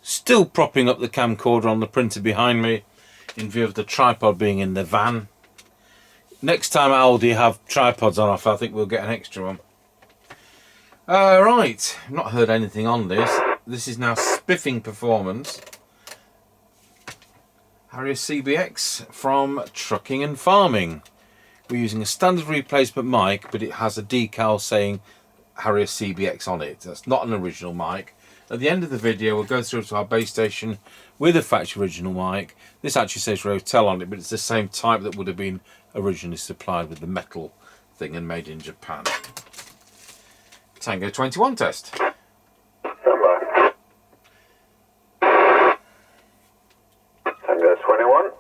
Still propping up the camcorder on the printer behind me in view of the tripod being in the van. Next time Aldi have tripods on offer, I think we'll get an extra one. Right, I've not heard anything on this. This is now spiffing performance. Harrier CBX from Trucking and Farming. We're using a standard replacement mic, but it has a decal saying Harrier CBX on it. That's not an original mic. At the end of the video, we'll go through to our base station with a factory original mic. This actually says Rotel on it, but it's the same type that would have been originally supplied with the metal thing and made in Japan. Tango 21 test. Tango 21.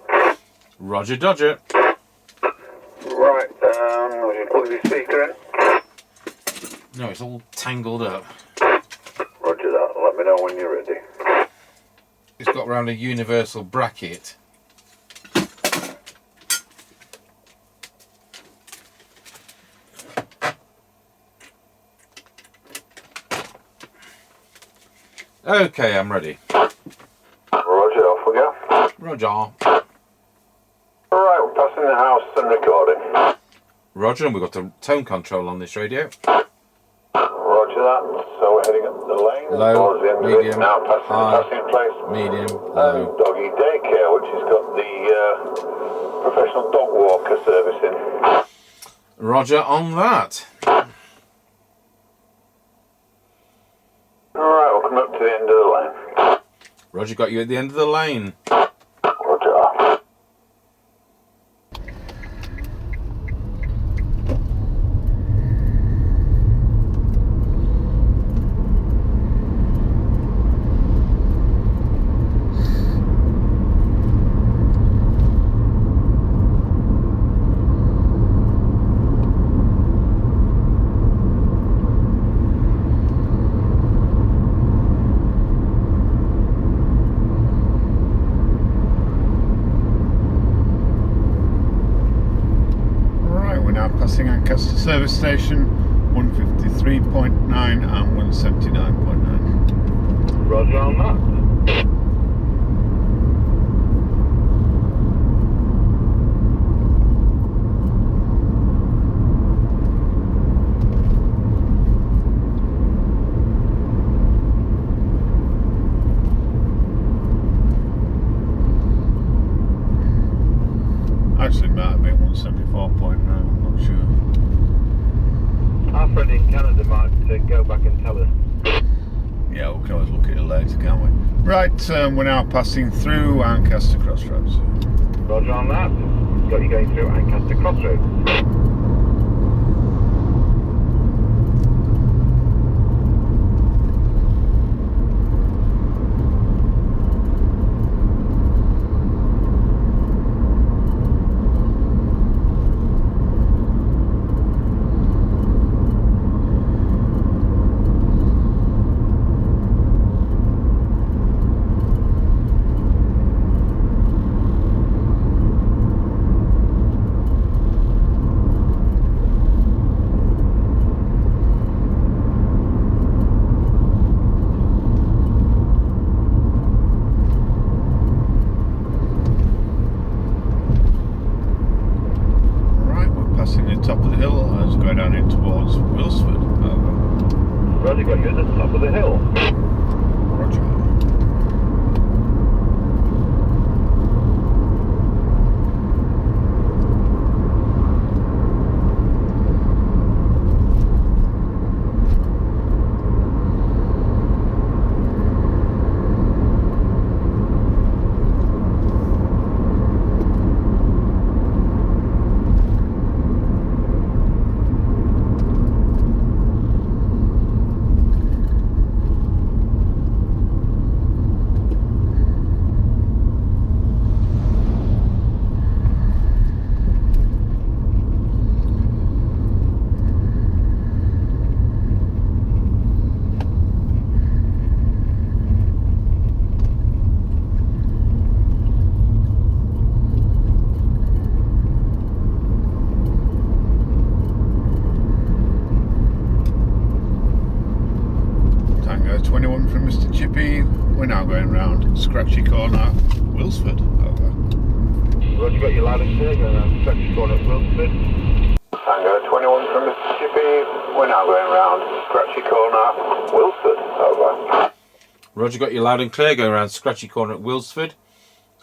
Roger Dodger. Right, will you plug your speaker in? No, it's all tangled up. Roger that, let me know when you're ready. It's got around a universal bracket. Okay, I'm ready. Roger, off we go. Roger. Right, we're passing the house and recording. Roger, and we've got a tone control on this radio. Roger that, so we're heading up the lane. Low, Towards the end medium, of it. Now passing high, the passing place. medium, low. Doggy daycare, which has got the professional dog walker service in. Roger on that. Alright, we'll come up to the end of the lane. Roger got you at the end of the lane. Roger. Passing Ancaster service station 153.9 and 179.9. Roger on that. Actually, it might have been 174.9, I'm not sure. Our friend in Canada might go back and tell us. Yeah, we can always look at it later, can't we? Right, we're now passing through Ancaster Crossroads. Roger on that. Got you going through Ancaster Crossroads. Top of the hill as we go down in towards Wilsford. Roger, got you at the top of the hill. Roger. now going round Scratchy Corner, Wilsford. Over. Roger, got your loud and clear going around Scratchy Corner, Wilsford. Tango 21 from Chippie, we're now going round Scratchy Corner, Wilsford. Over. Roger, got you loud and clear going around Scratchy Corner at Wilsford.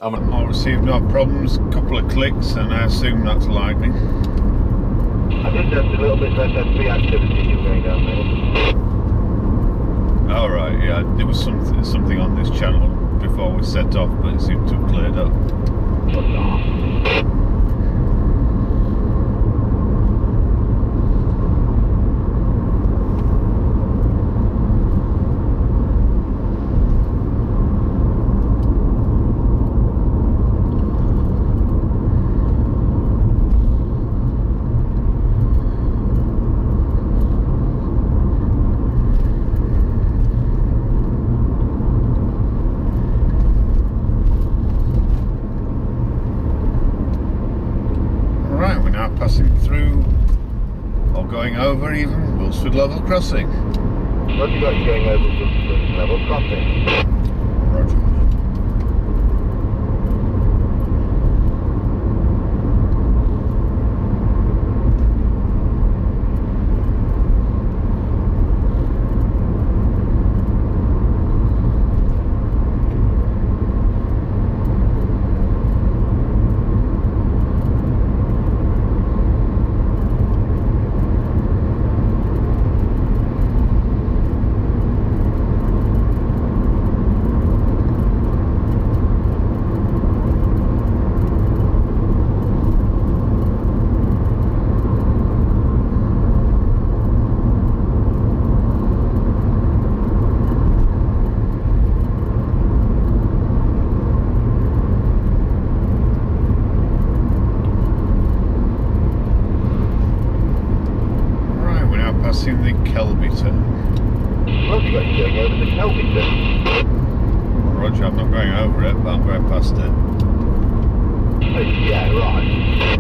I'll receive no problems, couple of clicks, and I assume that's lightning. I did notice a little bit of SSB activity you going down there. Alright, yeah, there was something on this channel before we set off, but it seemed to have cleared up. Passing through, or going over even, Wilsford Level Crossing. Roger, got you going over Wilsford Level Crossing. Roger. Passing the Kelby turn. Roger, got you going over the Kelby turn. Roger, I'm not going over it, but I'm going past it. Oh, yeah, right.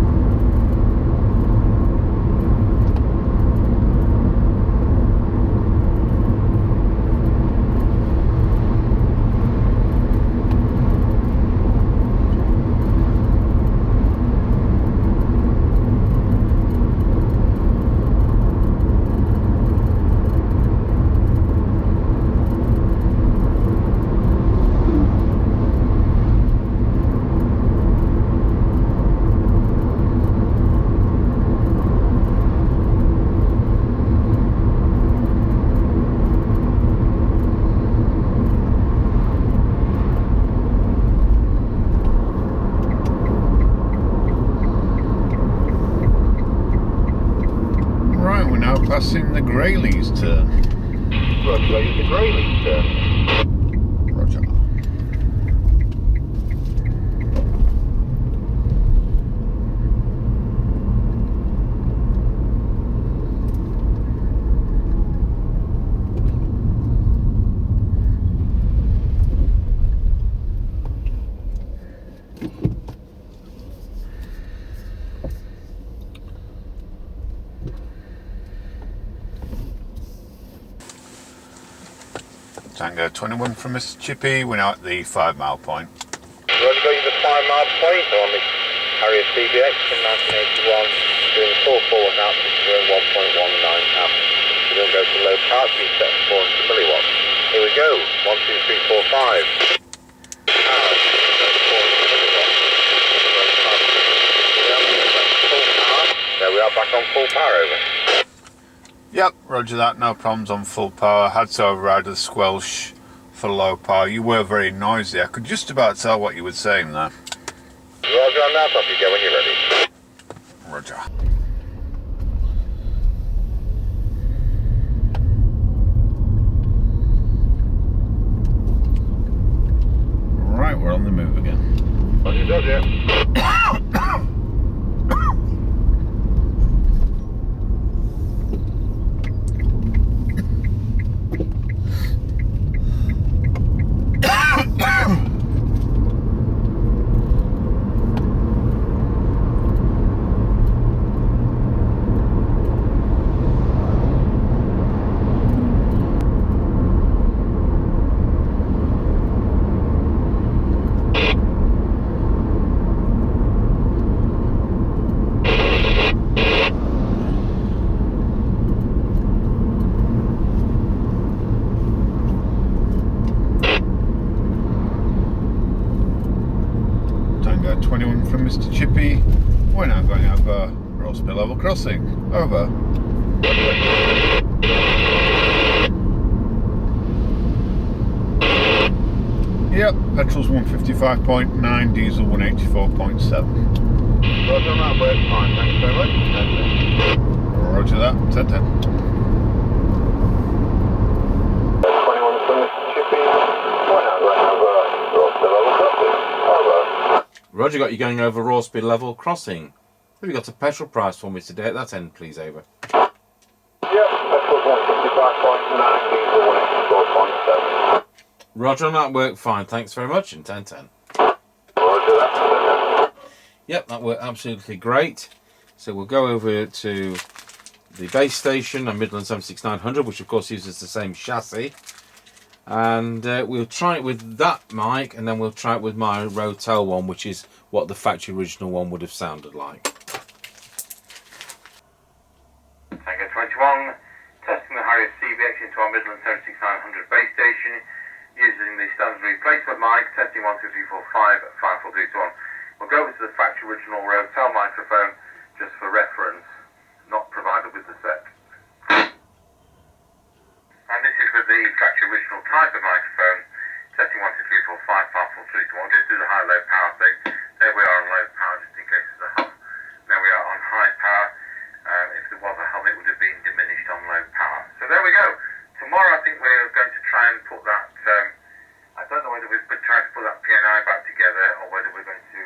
Passing the Grayleys turn. Roger, the Grayleys turn. Roger. Tango 21 from Mr. Chippie, we're now at the 5 mile point. Roger, got you the 5 mile point on the Harrier CBX from 1981, doing full forward now, doing 1.19 amps. We're going to go to low power, so you set 400 milliwatts. Here we go, 1, 2, 3, 4, 5. Power, 400 milliwatts. Full power. There we are, back on full power, over. Yep, roger that, no problems on full power. Had to override the squelch for low power. You were very noisy. I could just about tell what you were saying there. Roger on that, off you go when you're ready. Roger. Right, we're on the move again. Roger, Roger. from Mr. Chippie. We're now going over Rosebery Level Crossing. Over. Yep, petrol's 155.9, diesel 184.7. Roger on that, works fine, thanks very much. Roger that, 10-10. 21 from Mr. Chippie. We're now going over Rosebery Level Crossing. Over. Roger, got you going over Rosebery Level Crossing. Have you got a petrol price for me today at that end, please, over? Yep, petrol's 155.9, diesel 184.7. Roger on that, worked fine, thanks very much, and 10-10. Roger that. Yep, that worked absolutely great. So we'll go over to the base station, a Midland 76900, which of course uses the same chassis. And we'll try it with that mic, and then we'll try it with my Rotel one, which is what the factory original one would have sounded like. Tango 21, testing the Harrier CBX into our Midland 76900 base station using the standard replacement mic, testing 1, 2, 3, 4, 5, 5, 4, 3, 2, 1. We'll go over to the factory original Rotel microphone just for reference, not provided with the set. And this is with the factory original type of microphone, testing 1, 2, 3, 4, 5, 5, 4, 3, 2, 1. We'll just do the high-low power thing. There we are on low power, just in case there's a hum. Now we are on high power. If there was a hum, it would have been diminished on low power. So there we go. Tomorrow I think we're going to try and put that, I don't know whether we're trying to put that PNI back together or whether we're going to